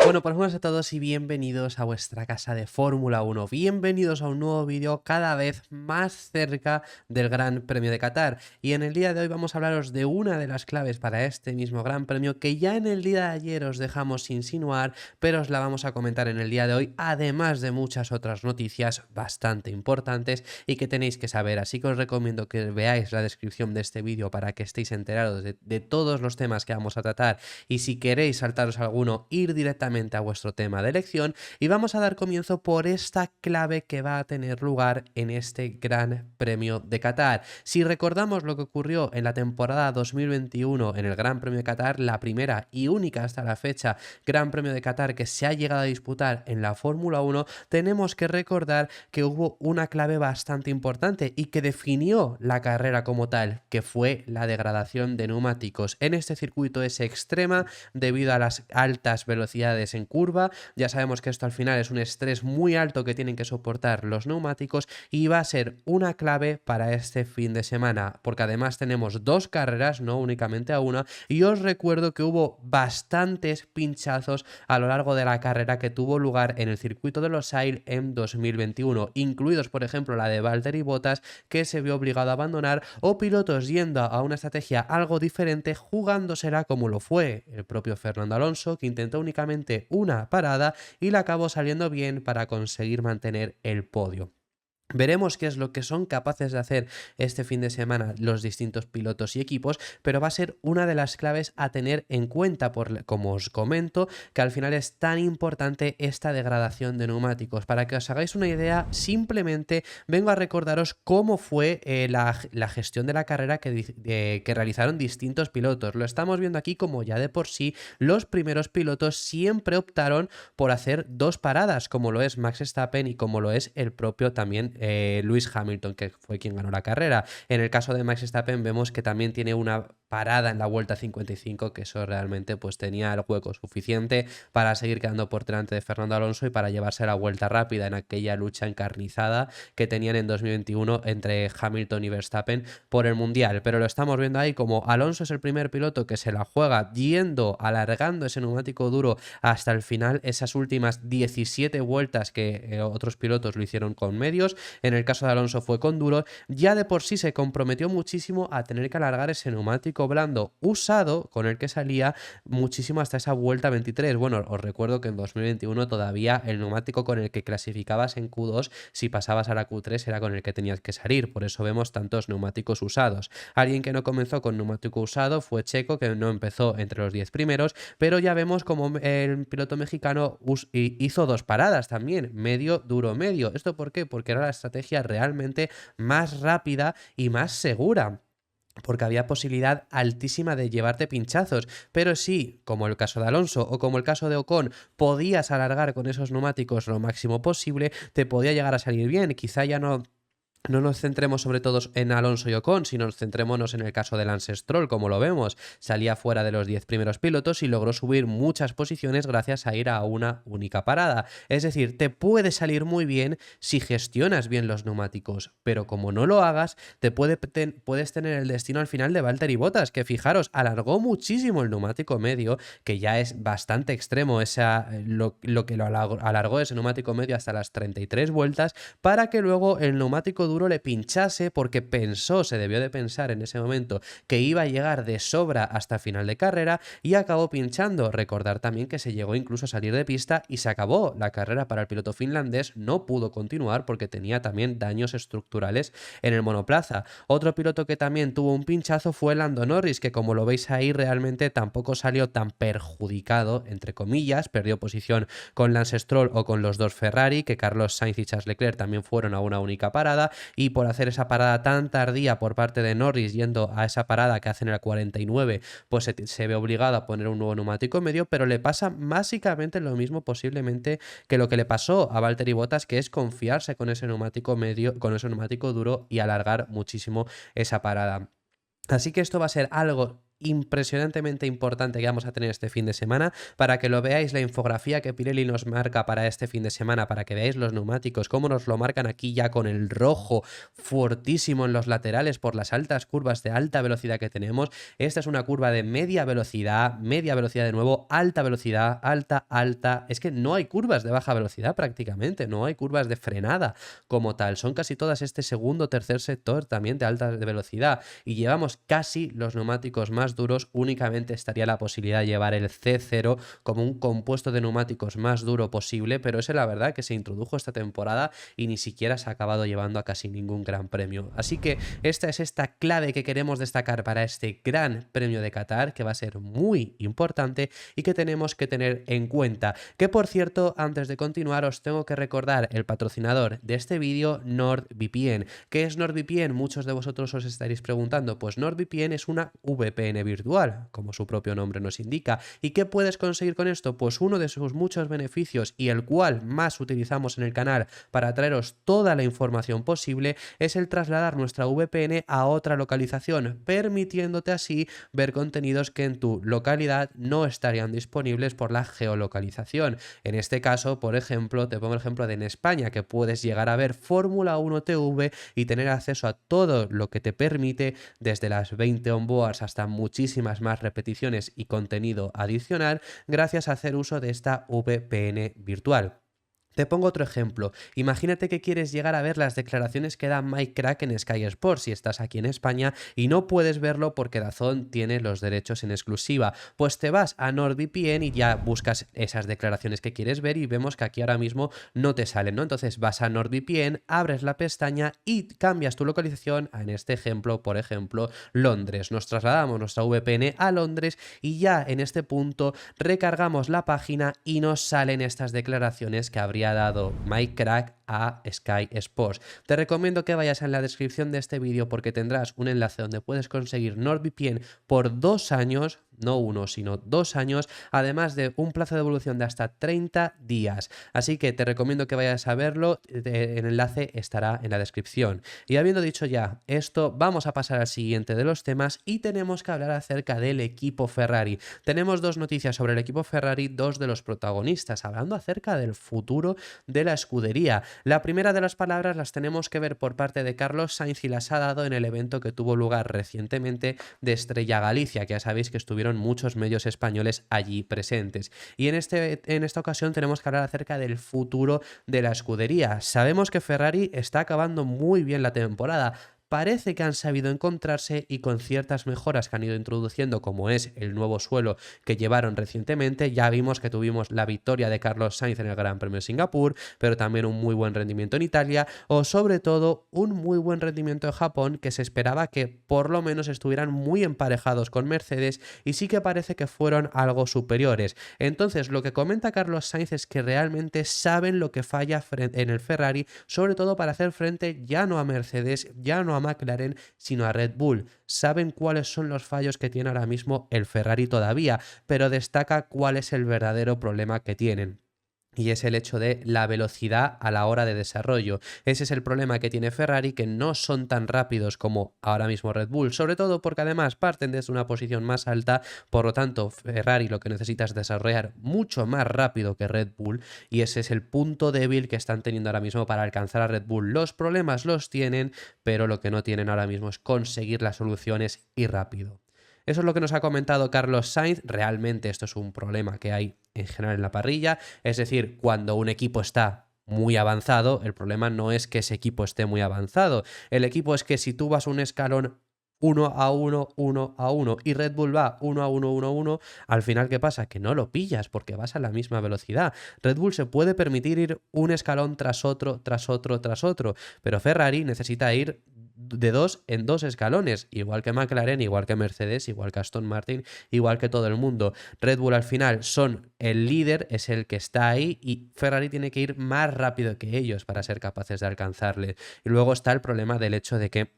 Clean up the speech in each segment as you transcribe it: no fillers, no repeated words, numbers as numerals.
Bueno, pues buenas a todos y bienvenidos a vuestra casa de Fórmula 1. Bienvenidos a un nuevo vídeo cada vez más cerca del Gran Premio de Qatar. Y en el día de hoy vamos a hablaros de una de las claves para este mismo Gran Premio que ya en el día de ayer os dejamos insinuar, pero os la vamos a comentar en el día de hoy, además de muchas otras noticias bastante importantes y que tenéis que saber. Así que os recomiendo que veáis la descripción de este vídeo para que estéis enterados de todos los temas que vamos a tratar, y si queréis saltaros alguno, ir directamente a vuestro tema de elección. Y vamos a dar comienzo por esta clave que va a tener lugar en este Gran Premio de Qatar. Si recordamos lo que ocurrió en la temporada 2021 en el Gran Premio de Qatar, la primera y única hasta la fecha Gran Premio de Qatar que se ha llegado a disputar en la Fórmula 1, tenemos que recordar que hubo una clave bastante importante y que definió la carrera como tal, que fue la degradación de neumáticos. En este circuito es extrema debido a las altas velocidades en curva. Ya sabemos que esto al final es un estrés muy alto que tienen que soportar los neumáticos, y va a ser una clave para este fin de semana, porque además tenemos dos carreras, no únicamente a una, y os recuerdo que hubo bastantes pinchazos a lo largo de la carrera que tuvo lugar en el circuito de Losail en 2021, incluidos por ejemplo la de Valtteri Bottas, que se vio obligado a abandonar, o pilotos yendo a una estrategia algo diferente, jugándosela como lo fue el propio Fernando Alonso, que intentó únicamente una parada y la acabó saliendo bien para conseguir mantener el podio. Veremos qué es lo que son capaces de hacer este fin de semana los distintos pilotos y equipos, pero va a ser una de las claves a tener en cuenta, como os comento, que al final es tan importante esta degradación de neumáticos. Para que os hagáis una idea, simplemente vengo a recordaros cómo fue la gestión de la carrera que realizaron distintos pilotos. Lo estamos viendo aquí como ya de por sí los primeros pilotos siempre optaron por hacer dos paradas, como lo es Max Verstappen y como lo es el propio también Lewis Hamilton, que fue quien ganó la carrera. En el caso de Max Verstappen vemos que también tiene una parada en la vuelta 55, que eso realmente pues tenía el hueco suficiente para seguir quedando por delante de Fernando Alonso y para llevarse la vuelta rápida en aquella lucha encarnizada que tenían en 2021 entre Hamilton y Verstappen por el Mundial. Pero lo estamos viendo ahí como Alonso es el primer piloto que se la juega alargando ese neumático duro hasta el final, esas últimas 17 vueltas que otros pilotos lo hicieron con medios. En el caso de Alonso fue con duro. Ya de por sí se comprometió muchísimo a tener que alargar ese neumático blando usado con el que salía muchísimo hasta esa vuelta 23. Bueno, os recuerdo que en 2021 todavía el neumático con el que clasificabas en Q2, si pasabas a la Q3, era con el que tenías que salir. Por eso vemos tantos neumáticos usados. Alguien que no comenzó con neumático usado fue Checo, que no empezó entre los 10 primeros, pero ya vemos como el piloto mexicano hizo dos paradas también, medio, duro, medio. ¿Esto por qué? Porque era la estrategia realmente más rápida y más segura, porque había posibilidad altísima de llevarte pinchazos. Pero sí, como el caso de Alonso o como el caso de Ocon, podías alargar con esos neumáticos lo máximo posible, te podía llegar a salir bien. Quizá ya no nos centremos sobre todo en Alonso y Ocon, sino centrémonos en el caso de Lance Stroll, como lo vemos. Salía fuera de los 10 primeros pilotos y logró subir muchas posiciones gracias a ir a una única parada. Es decir, te puede salir muy bien si gestionas bien los neumáticos, pero como no lo hagas, puedes tener el destino al final de Valtteri Bottas, que fijaros, alargó muchísimo el neumático medio, que ya es bastante extremo lo que lo alargó ese neumático medio hasta las 33 vueltas, para que luego el neumático duro le pinchase, porque se debió de pensar en ese momento que iba a llegar de sobra hasta final de carrera, y acabó pinchando. Recordar también que se llegó incluso a salir de pista y se acabó la carrera para el piloto finlandés, no pudo continuar porque tenía también daños estructurales en el monoplaza. Otro piloto que también tuvo un pinchazo fue Lando Norris, que como lo veis ahí realmente tampoco salió tan perjudicado, entre comillas. Perdió posición con Lance Stroll o con los dos Ferrari, que Carlos Sainz y Charles Leclerc también fueron a una única parada, y por hacer esa parada tan tardía por parte de Norris, yendo a esa parada que hacen en el 49, pues se ve obligado a poner un nuevo neumático medio. Pero le pasa básicamente lo mismo posiblemente que lo que le pasó a Valtteri Bottas, que es confiarse con ese neumático medio, con ese neumático duro, y alargar muchísimo esa parada. Así que esto va a ser algo impresionantemente importante que vamos a tener este fin de semana, para que lo veáis, la infografía que Pirelli nos marca para este fin de semana, para que veáis los neumáticos, cómo nos lo marcan aquí ya con el rojo fortísimo en los laterales por las altas curvas de alta velocidad que tenemos. Esta es una curva de media velocidad de nuevo, alta velocidad, alta, alta. Es que no hay curvas de baja velocidad prácticamente, no hay curvas de frenada como tal. Son casi todas este segundo, tercer sector también de alta velocidad, y llevamos casi los neumáticos más duros. Únicamente estaría la posibilidad de llevar el C0 como un compuesto de neumáticos más duro posible, pero es la verdad que se introdujo esta temporada y ni siquiera se ha acabado llevando a casi ningún gran premio. Así que esta es esta clave que queremos destacar para este gran premio de Qatar, que va a ser muy importante y que tenemos que tener en cuenta. Que por cierto, antes de continuar, os tengo que recordar el patrocinador de este vídeo, NordVPN. ¿Qué es NordVPN? Muchos de vosotros os estaréis preguntando. Pues NordVPN es una VPN virtual, como su propio nombre nos indica. ¿Y qué puedes conseguir con esto? Pues uno de sus muchos beneficios, y el cual más utilizamos en el canal para traeros toda la información posible, es el trasladar nuestra VPN a otra localización, permitiéndote así ver contenidos que en tu localidad no estarían disponibles por la geolocalización. En este caso, por ejemplo, te pongo el ejemplo de en España, que puedes llegar a ver Fórmula 1 TV y tener acceso a todo lo que te permite, desde las 20 onboards hasta muchísimas más repeticiones y contenido adicional, gracias a hacer uso de esta VPN virtual. Te pongo otro ejemplo. Imagínate que quieres llegar a ver las declaraciones que da Mike Krack en Sky Sports si estás aquí en España y no puedes verlo porque DAZN tiene los derechos en exclusiva. Pues te vas a NordVPN y ya buscas esas declaraciones que quieres ver, y vemos que aquí ahora mismo no te salen, ¿no? Entonces vas a NordVPN, abres la pestaña y cambias tu localización a, en este ejemplo, por ejemplo, Londres. Nos trasladamos nuestra VPN a Londres y ya en este punto recargamos la página y nos salen estas declaraciones que habría dado Mike Krack a Sky Sports. Te recomiendo que vayas en la descripción de este vídeo, porque tendrás un enlace donde puedes conseguir NordVPN por 2 años, no 1, sino 2 años, además de un plazo de devolución de hasta 30 días. Así que te recomiendo que vayas a verlo, el enlace estará en la descripción. Y habiendo dicho ya esto, vamos a pasar al siguiente de los temas y tenemos que hablar acerca del equipo Ferrari. Tenemos dos noticias sobre el equipo Ferrari, dos de los protagonistas, hablando acerca del futuro de la escudería. La primera de las palabras las tenemos que ver por parte de Carlos Sainz, y las ha dado en el evento que tuvo lugar recientemente de Estrella Galicia, que ya sabéis que estuvieron muchos medios españoles allí presentes. Y en esta ocasión tenemos que hablar acerca del futuro de la escudería. Sabemos que Ferrari está acabando muy bien la temporada. Parece que han sabido encontrarse, y con ciertas mejoras que han ido introduciendo, como es el nuevo suelo que llevaron recientemente, ya vimos que tuvimos la victoria de Carlos Sainz en el Gran Premio de Singapur, pero también un muy buen rendimiento en Italia, o sobre todo un muy buen rendimiento en Japón, que se esperaba que por lo menos estuvieran muy emparejados con Mercedes, y sí que parece que fueron algo superiores. Entonces, lo que comenta Carlos Sainz es que realmente saben lo que falla en el Ferrari, sobre todo para hacer frente ya no a Mercedes, ya no a McLaren, sino a Red Bull. Saben cuáles son los fallos que tiene ahora mismo el Ferrari todavía, pero destaca cuál es el verdadero problema que tienen. Y es el hecho de la velocidad a la hora de desarrollo. Ese es el problema que tiene Ferrari, que no son tan rápidos como ahora mismo Red Bull, sobre todo porque además parten desde una posición más alta. Por lo tanto, Ferrari lo que necesita es desarrollar mucho más rápido que Red Bull, y ese es el punto débil que están teniendo ahora mismo para alcanzar a Red Bull. Los problemas los tienen, pero lo que no tienen ahora mismo es conseguir las soluciones y rápido. Eso es lo que nos ha comentado Carlos Sainz. Realmente esto es un problema que hay en general en la parrilla. Es decir, cuando un equipo está muy avanzado, el problema no es que ese equipo esté muy avanzado. El equipo es que si tú vas un escalón 1 a 1, 1 a 1 y Red Bull va 1 a 1, 1 a 1, al final ¿qué pasa? Que no lo pillas porque vas a la misma velocidad. Red Bull se puede permitir ir un escalón tras otro, tras otro, tras otro, pero Ferrari necesita ir de 2 en 2 escalones, igual que McLaren, igual que Mercedes, igual que Aston Martin, igual que todo el mundo. Red Bull al final son el líder, es el que está ahí, y Ferrari tiene que ir más rápido que ellos para ser capaces de alcanzarle. Y luego está el problema del hecho de que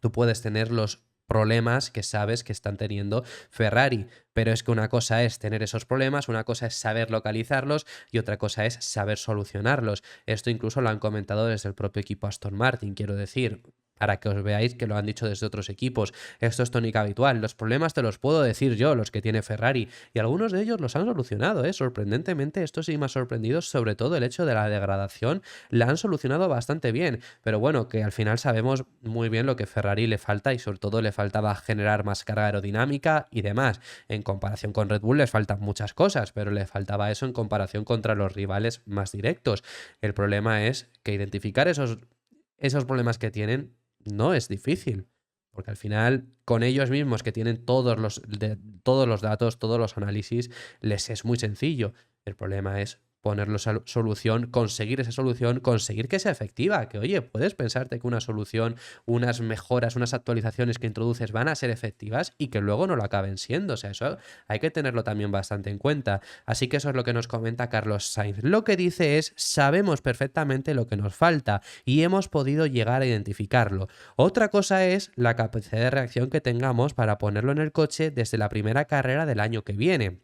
tú puedes tener los problemas que sabes que están teniendo Ferrari, pero es que una cosa es tener esos problemas, una cosa es saber localizarlos y otra cosa es saber solucionarlos. Esto incluso lo han comentado desde el propio equipo Aston Martin, quiero decir. Para que os veáis que lo han dicho desde otros equipos. Esto es tónica habitual. Los problemas te los puedo decir yo, los que tiene Ferrari. Y algunos de ellos los han solucionado, ¿eh? Sorprendentemente, esto sí me ha sorprendido, sobre todo el hecho de la degradación. La han solucionado bastante bien. Pero bueno, que al final sabemos muy bien lo que Ferrari le falta y sobre todo le faltaba generar más carga aerodinámica y demás. En comparación con Red Bull les faltan muchas cosas, pero le faltaba eso en comparación contra los rivales más directos. El problema es que identificar esos problemas que tienen no es difícil, porque al final con ellos mismos que tienen todos los datos, todos los análisis, les es muy sencillo. El problema es ponerlo solución, conseguir esa solución, conseguir que sea efectiva, que oye, puedes pensarte que una solución, unas mejoras, unas actualizaciones que introduces van a ser efectivas y que luego no lo acaben siendo. O sea, eso hay que tenerlo también bastante en cuenta. Así que eso es lo que nos comenta Carlos Sainz. Lo que dice es, sabemos perfectamente lo que nos falta y hemos podido llegar a identificarlo. Otra cosa es la capacidad de reacción que tengamos para ponerlo en el coche desde la primera carrera del año que viene.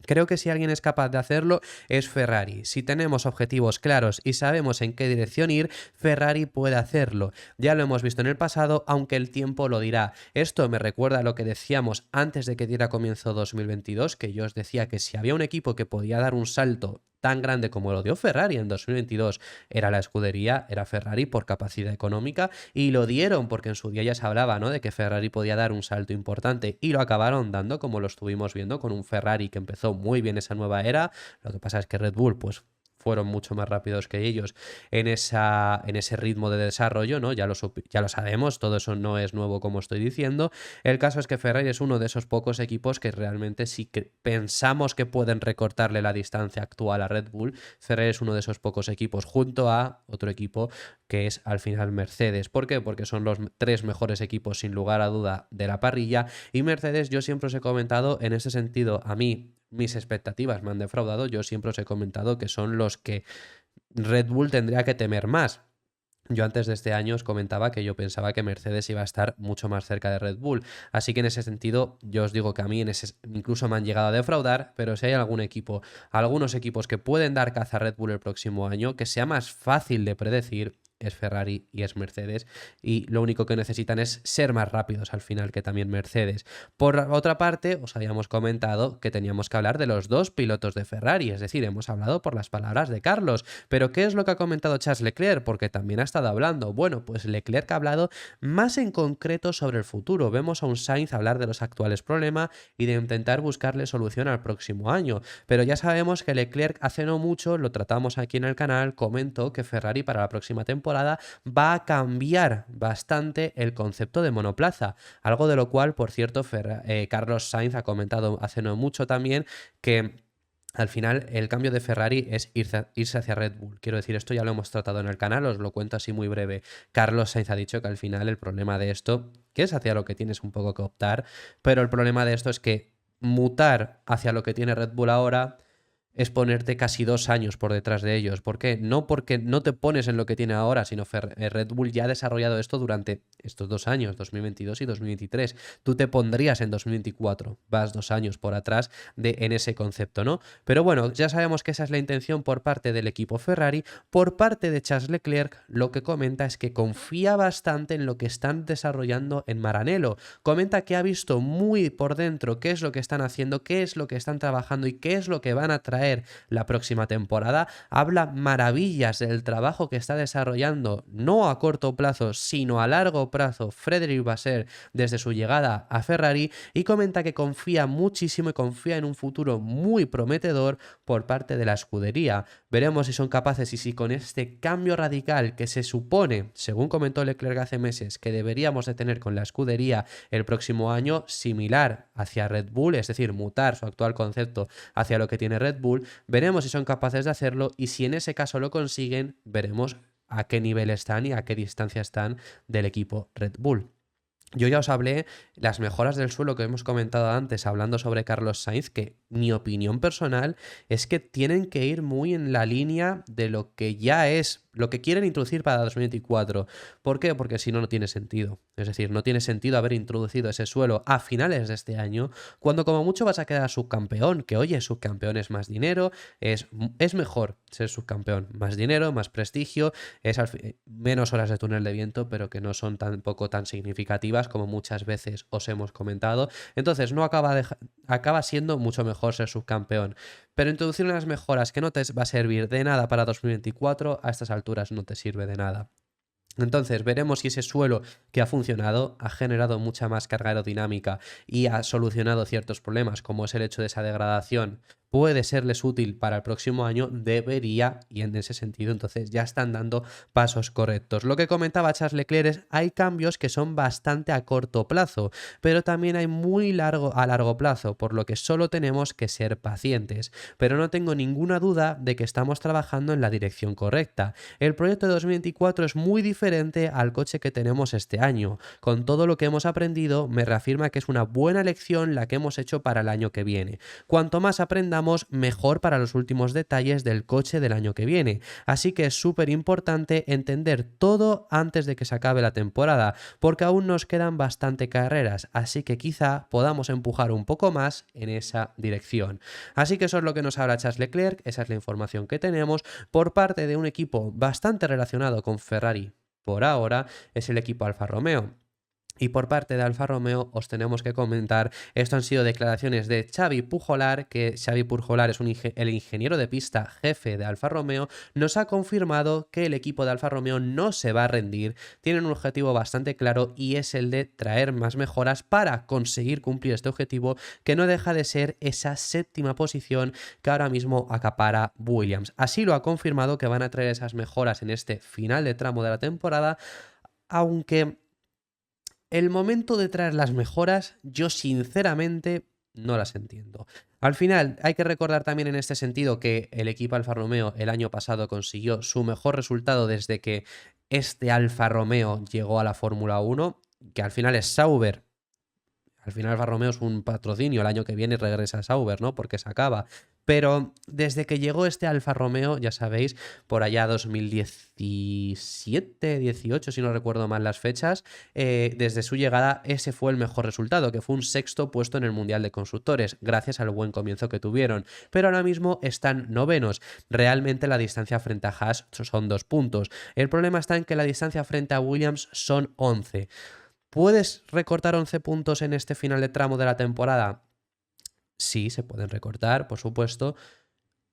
Creo que si alguien es capaz de hacerlo es Ferrari. Si tenemos objetivos claros y sabemos en qué dirección ir, Ferrari puede hacerlo. Ya lo hemos visto en el pasado, aunque el tiempo lo dirá. Esto me recuerda a lo que decíamos antes de que diera comienzo 2022, que yo os decía que si había un equipo que podía dar un salto tan grande como lo dio Ferrari en 2022, era la escudería, era Ferrari por capacidad económica, y lo dieron porque en su día ya se hablaba, ¿no?, de que Ferrari podía dar un salto importante y lo acabaron dando, como lo estuvimos viendo con un Ferrari que empezó muy bien esa nueva era. Lo que pasa es que Red Bull pues fueron mucho más rápidos que ellos en ese ritmo de desarrollo, ¿no? Ya lo sabemos, todo eso no es nuevo como estoy diciendo. El caso es que Ferrari es uno de esos pocos equipos que realmente sí que pensamos que pueden recortarle la distancia actual a Red Bull. Ferrari es uno de esos pocos equipos junto a otro equipo que es al final Mercedes. ¿Por qué? Porque son los tres mejores equipos sin lugar a duda de la parrilla, y Mercedes, yo siempre os he comentado en ese sentido, a mí mis expectativas me han defraudado. Yo siempre os he comentado que son los que Red Bull tendría que temer más. Yo antes de este año os comentaba que yo pensaba que Mercedes iba a estar mucho más cerca de Red Bull. Así que en ese sentido, yo os digo que a mí incluso me han llegado a defraudar, pero si hay algunos equipos que pueden dar caza a Red Bull el próximo año, que sea más fácil de predecir, es Ferrari y es Mercedes, y lo único que necesitan es ser más rápidos al final que también Mercedes. Por otra parte, os habíamos comentado que teníamos que hablar de los dos pilotos de Ferrari, es decir, hemos hablado por las palabras de Carlos, pero ¿qué es lo que ha comentado Charles Leclerc? Porque también ha estado hablando. Bueno, pues Leclerc ha hablado más en concreto sobre el futuro. Vemos a un Sainz hablar de los actuales problemas y de intentar buscarle solución al próximo año, pero ya sabemos que Leclerc hace no mucho, lo tratamos aquí en el canal, comentó que Ferrari para la próxima temporada va a cambiar bastante el concepto de monoplaza, algo de lo cual, por cierto, Carlos Sainz ha comentado hace no mucho también que al final el cambio de Ferrari es irse hacia Red Bull. Quiero decir, esto ya lo hemos tratado en el canal, os lo cuento así muy breve. Carlos Sainz ha dicho que al final el problema de esto, que es hacia lo que tienes un poco que optar, pero el problema de esto es que mutar hacia lo que tiene Red Bull ahora es ponerte casi 2 años por detrás de ellos. ¿Por qué? No porque no te pones en lo que tiene ahora, sino Red Bull ya ha desarrollado esto durante estos 2 años, 2022 y 2023. Tú te pondrías en 2024, vas 2 años por atrás en ese concepto, ¿no? Pero bueno, ya sabemos que esa es la intención por parte del equipo Ferrari. Por parte de Charles Leclerc, lo que comenta es que confía bastante en lo que están desarrollando en Maranello. Comenta que ha visto muy por dentro qué es lo que están haciendo, qué es lo que están trabajando y qué es lo que van a traer la próxima temporada. Habla maravillas del trabajo que está desarrollando, no a corto plazo, sino a largo plazo, Frédéric Vasseur desde su llegada a Ferrari, y comenta que confía muchísimo y confía en un futuro muy prometedor por parte de la escudería. Veremos si son capaces y si con este cambio radical que se supone, según comentó Leclerc hace meses, que deberíamos de tener con la escudería el próximo año, similar hacia Red Bull, es decir, mutar su actual concepto hacia lo que tiene Red Bull, veremos si son capaces de hacerlo, y si en ese caso lo consiguen, veremos a qué nivel están y a qué distancia están del equipo Red Bull. Yo ya os hablé las mejoras del suelo que hemos comentado antes, hablando sobre Carlos Sainz, que mi opinión personal es que tienen que ir muy en la línea de lo que ya es, lo que quieren introducir para 2024. ¿Por qué? Porque si no, no tiene sentido. Es decir, no tiene sentido haber introducido ese suelo a finales de este año, cuando como mucho vas a quedar subcampeón, que oye, subcampeón es más dinero, es mejor ser subcampeón, más dinero, más prestigio, menos horas de túnel de viento, pero que no son tampoco tan significativas como muchas veces os hemos comentado. Entonces, no acaba siendo mucho mejor ser subcampeón. Pero introducir unas mejoras que no te va a servir de nada para 2024, a estas alturas no te sirve de nada. Entonces veremos si ese suelo que ha funcionado ha generado mucha más carga aerodinámica y ha solucionado ciertos problemas, como es el hecho de esa degradación, puede serles útil para el próximo año, debería, y en ese sentido entonces ya están dando pasos correctos. Lo que comentaba Charles Leclerc es, hay cambios que son bastante a corto plazo, pero también hay a largo plazo, por lo que solo tenemos que ser pacientes. Pero no tengo ninguna duda de que estamos trabajando en la dirección correcta. El proyecto de 2024 es muy diferente al coche que tenemos este año. Con todo lo que hemos aprendido, me reafirma que es una buena elección la que hemos hecho para el año que viene. Cuanto más aprendamos, mejor para los últimos detalles del coche del año que viene. Así que es súper importante entender todo antes de que se acabe la temporada, porque aún nos quedan bastante carreras, así que quizá podamos empujar un poco más en esa dirección. Así que eso es lo que nos habla Charles Leclerc, esa es la información que tenemos por parte de un equipo bastante relacionado con Ferrari. Por ahora es el equipo Alfa Romeo. Y por parte de Alfa Romeo os tenemos que comentar, esto han sido declaraciones de Xavi Pujolar, que Xavi Pujolar es el ingeniero de pista jefe de Alfa Romeo, nos ha confirmado que el equipo de Alfa Romeo no se va a rendir, tienen un objetivo bastante claro y es el de traer más mejoras para conseguir cumplir este objetivo, que no deja de ser esa séptima posición que ahora mismo acapara Williams. Así lo ha confirmado, que van a traer esas mejoras en este final de tramo de la temporada, aunque el momento de traer las mejoras, yo sinceramente no las entiendo. Al final, hay que recordar también en este sentido que el equipo Alfa Romeo el año pasado consiguió su mejor resultado desde que este Alfa Romeo llegó a la Fórmula 1, que al final es Sauber. Al final Alfa Romeo es un patrocinio, el año que viene regresa a Sauber, ¿no? Porque se acaba. Pero desde que llegó este Alfa Romeo, ya sabéis, por allá 2017, 18, si no recuerdo mal las fechas, desde su llegada ese fue el mejor resultado, que fue un sexto puesto en el Mundial de Constructores, gracias al buen comienzo que tuvieron. Pero ahora mismo están novenos. Realmente la distancia frente a Haas son 2 puntos. El problema está en que la distancia frente a Williams son 11. ¿Puedes recortar 11 puntos en este final de tramo de la temporada? Sí, se pueden recortar, por supuesto.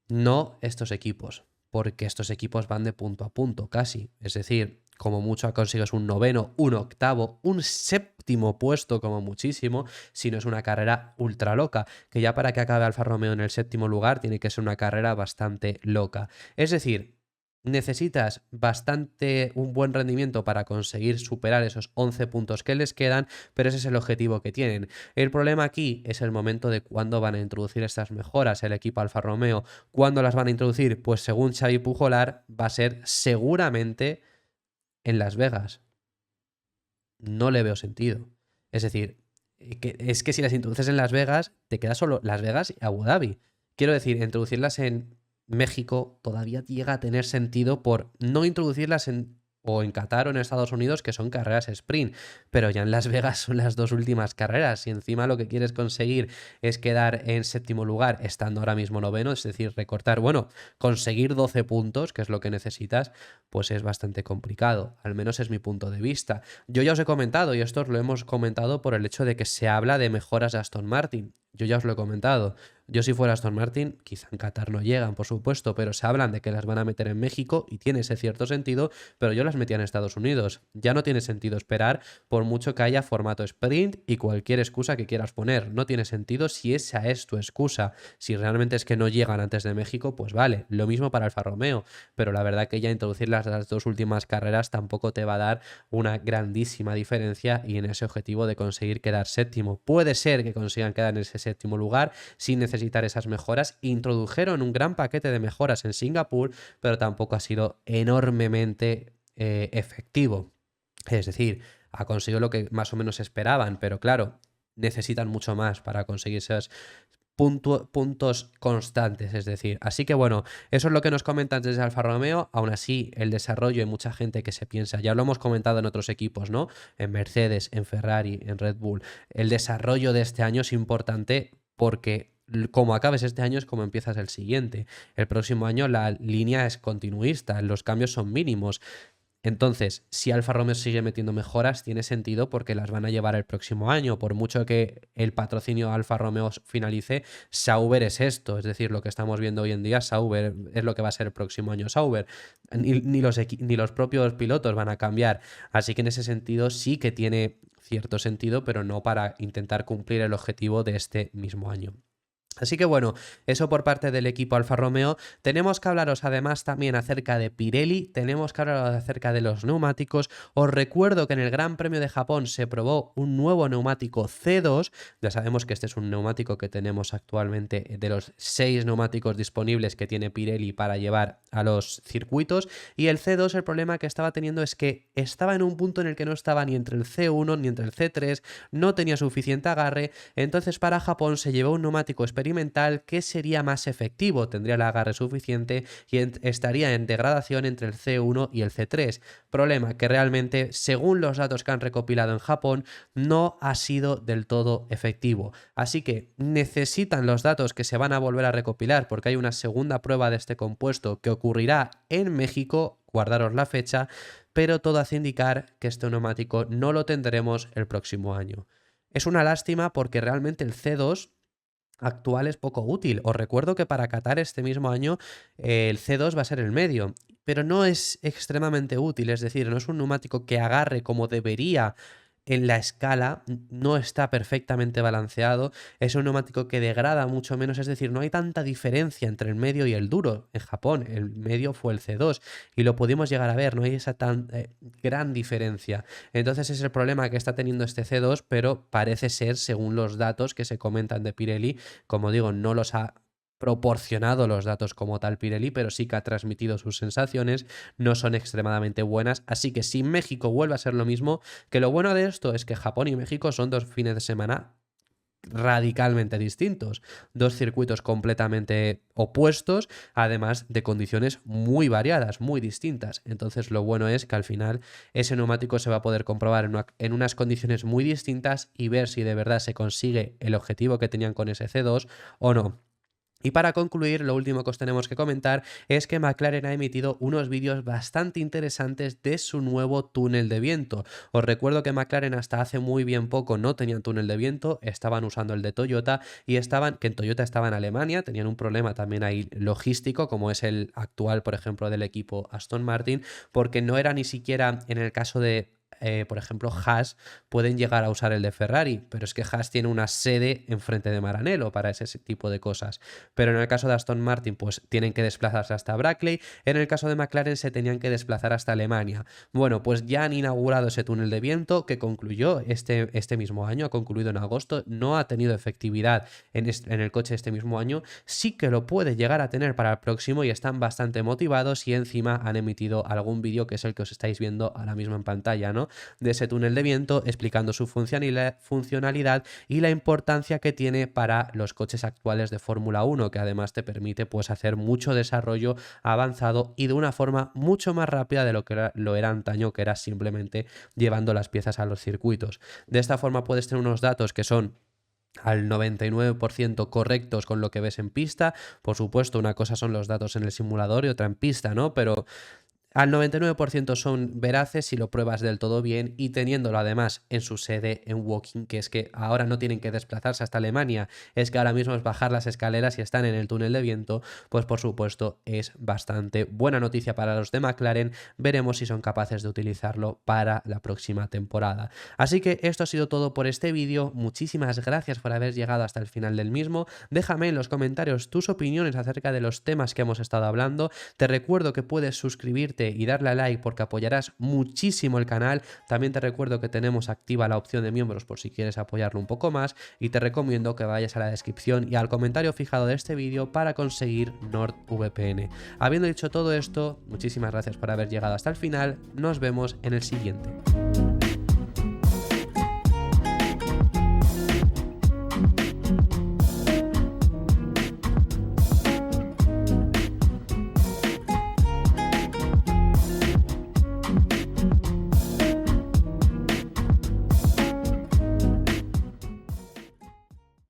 No estos equipos, porque estos equipos van de punto a punto casi. Es decir, como mucho consigues un noveno, un octavo, un séptimo puesto como muchísimo, si no es una carrera ultra loca, que ya para que acabe Alfa Romeo en el séptimo lugar tiene que ser una carrera bastante loca. Es decir, necesitas un buen rendimiento para conseguir superar esos 11 puntos que les quedan, pero ese es el objetivo que tienen. El problema aquí es el momento de cuándo van a introducir estas mejoras el equipo Alfa Romeo. ¿Cuándo las van a introducir? Pues según Xavi Pujolar va a ser seguramente en Las Vegas. No le veo sentido. Es decir, es que si las introduces en Las Vegas, te queda solo Las Vegas y Abu Dhabi. Quiero decir, introducirlas en México todavía llega a tener sentido por no introducirlas en Qatar o en Estados Unidos, que son carreras sprint, pero ya en Las Vegas son las 2 últimas carreras y encima lo que quieres conseguir es quedar en séptimo lugar estando ahora mismo noveno, es decir, conseguir 12 puntos, que es lo que necesitas, pues es bastante complicado, al menos es mi punto de vista. Yo ya os he comentado, y esto os lo hemos comentado por el hecho de que se habla de mejoras de Aston Martin. Yo ya os lo he comentado. Yo si fuera Aston Martin, quizá en Qatar no llegan, por supuesto, pero se hablan de que las van a meter en México y tiene ese cierto sentido, pero yo las metía en Estados Unidos. Ya no tiene sentido esperar por mucho que haya formato sprint y cualquier excusa que quieras poner. No tiene sentido si esa es tu excusa. Si realmente es que no llegan antes de México, pues vale. Lo mismo para Alfa Romeo, pero la verdad que ya introducir las 2 últimas carreras tampoco te va a dar una grandísima diferencia y en ese objetivo de conseguir quedar séptimo. Puede ser que consigan quedar en ese séptimo lugar sin necesitar esas mejoras. Introdujeron un gran paquete de mejoras en Singapur, pero tampoco ha sido enormemente efectivo. Es decir, ha conseguido lo que más o menos esperaban, pero claro, necesitan mucho más para conseguir puntos constantes, es decir. Así que bueno, eso es lo que nos comentan desde Alfa Romeo. Aún así, el desarrollo, hay mucha gente que se piensa, ya lo hemos comentado en otros equipos, ¿no? En Mercedes, en Ferrari, en Red Bull. El desarrollo de este año es importante porque como acabes este año es como empiezas el siguiente. El próximo año la línea es continuista, los cambios son mínimos. Entonces, si Alfa Romeo sigue metiendo mejoras, tiene sentido porque las van a llevar el próximo año. Por mucho que el patrocinio Alfa Romeo finalice, Sauber es esto. Es decir, lo que estamos viendo hoy en día, Sauber es lo que va a ser el próximo año Sauber. Ni los propios pilotos van a cambiar. Así que en ese sentido sí que tiene cierto sentido, pero no para intentar cumplir el objetivo de este mismo año. Así que bueno, eso por parte del equipo Alfa Romeo. Tenemos que hablaros además también acerca de Pirelli, tenemos que hablaros acerca de los neumáticos. Os recuerdo que en el Gran Premio de Japón se probó un nuevo neumático C2. Ya sabemos que este es un neumático que tenemos actualmente de los 6 neumáticos disponibles que tiene Pirelli para llevar a los circuitos. Y el C2, el problema que estaba teniendo es que estaba en un punto en el que no estaba ni entre el C1 ni entre el C3, no tenía suficiente agarre. Entonces para Japón se llevó un neumático experimental que sería más efectivo, tendría el agarre suficiente y estaría en degradación entre el C1 y el C3. Problema que realmente, según los datos que han recopilado en Japón, no ha sido del todo efectivo. Así que necesitan los datos que se van a volver a recopilar porque hay una segunda prueba de este compuesto que ocurrirá en México, guardaros la fecha, pero todo hace indicar que este neumático no lo tendremos el próximo año. Es una lástima porque realmente el C2 actual es poco útil. Os recuerdo que para Qatar este mismo año el C2 va a ser el medio, pero no es extremadamente útil, es decir, no es un neumático que agarre como debería en la escala, no está perfectamente balanceado, es un neumático que degrada mucho menos, es decir, no hay tanta diferencia entre el medio y el duro. En Japón el medio fue el C2 y lo pudimos llegar a ver, no hay esa tan gran diferencia. Entonces es el problema que está teniendo este C2, pero parece ser, según los datos que se comentan de Pirelli, como digo, no los ha proporcionado los datos como tal Pirelli, pero sí que ha transmitido sus sensaciones, no son extremadamente buenas, así que si México vuelve a ser lo mismo, que lo bueno de esto es que Japón y México son dos fines de semana radicalmente distintos, dos circuitos completamente opuestos, además de condiciones muy variadas, muy distintas. Entonces lo bueno es que al final ese neumático se va a poder comprobar en unas condiciones muy distintas y ver si de verdad se consigue el objetivo que tenían con ese C2 o no. Y para concluir, lo último que os tenemos que comentar es que McLaren ha emitido unos vídeos bastante interesantes de su nuevo túnel de viento. Os recuerdo que McLaren hasta hace muy bien poco no tenían túnel de viento, estaban usando el de Toyota que en Toyota estaba en Alemania, tenían un problema también ahí logístico, como es el actual, por ejemplo, del equipo Aston Martin, porque no era ni siquiera en el caso de por ejemplo, Haas pueden llegar a usar el de Ferrari, pero es que Haas tiene una sede enfrente de Maranello para ese tipo de cosas. Pero en el caso de Aston Martin, pues tienen que desplazarse hasta Brackley. En el caso de McLaren se tenían que desplazar hasta Alemania. Bueno, pues ya han inaugurado ese túnel de viento que concluyó este mismo año, ha concluido en agosto, no ha tenido efectividad en el coche este mismo año, sí que lo puede llegar a tener para el próximo y están bastante motivados y encima han emitido algún vídeo que es el que os estáis viendo ahora mismo en pantalla, ¿no? De ese túnel de viento explicando su funcionalidad y la importancia que tiene para los coches actuales de Fórmula 1, que además te permite pues hacer mucho desarrollo avanzado y de una forma mucho más rápida de lo que lo era antaño, que era simplemente llevando las piezas a los circuitos. De esta forma puedes tener unos datos que son al 99% correctos con lo que ves en pista. Por supuesto, una cosa son los datos en el simulador y otra en pista, ¿no? Pero al 99% son veraces si lo pruebas del todo bien y teniéndolo además en su sede en Woking, que es que ahora no tienen que desplazarse hasta Alemania, es que ahora mismo es bajar las escaleras y están en el túnel de viento, pues por supuesto es bastante buena noticia para los de McLaren. Veremos si son capaces de utilizarlo para la próxima temporada. Así que esto ha sido todo por este vídeo, muchísimas gracias por haber llegado hasta el final del mismo. Déjame en los comentarios tus opiniones acerca de los temas que hemos estado hablando. Te recuerdo que puedes suscribirte y darle a like porque apoyarás muchísimo el canal. También te recuerdo que tenemos activa la opción de miembros por si quieres apoyarlo un poco más y te recomiendo que vayas a la descripción y al comentario fijado de este vídeo para conseguir NordVPN. Habiendo dicho todo esto, muchísimas gracias por haber llegado hasta el final, nos vemos en el siguiente.